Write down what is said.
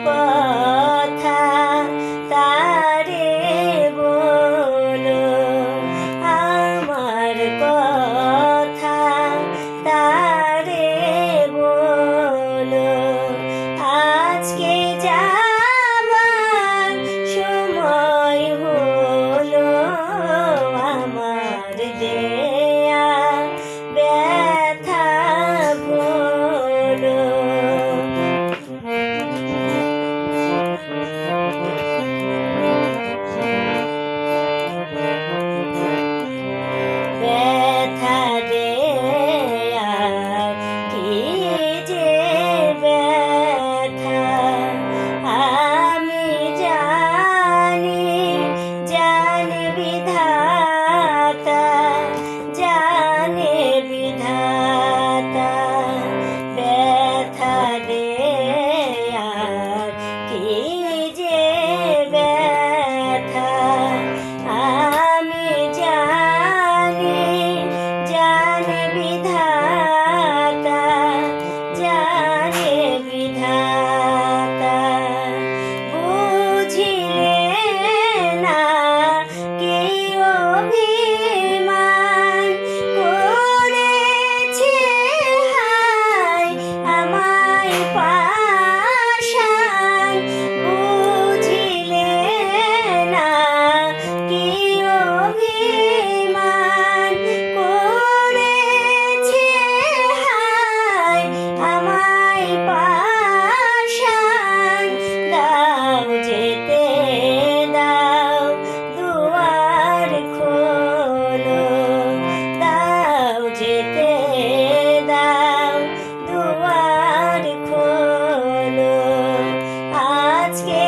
কথা তারে বলো, আমার কথা তারে বলো। আজকে যাবার সময় হলো, আমার দেয়া ব্যথা বলো। ব্যথা দেয়ার কি যে ব্যথা আমি জানি, জানে বিধাতা, জানে বিধাতা। ব্যথা দেয়ার কি যে ব্যথা আমি জানি, জানে বিধাতা, জানে বিধাতা। বুঝিলে না কি অভিমান করেছে, হায় আমায় পাশান। বুঝিলে না কি অভিমান করেছে, হায় আমায় পাশান। দাও যেতে দাও, দুয়ার খোলো, দাও যেতে দাও, দুয়ার খোলো। আজকে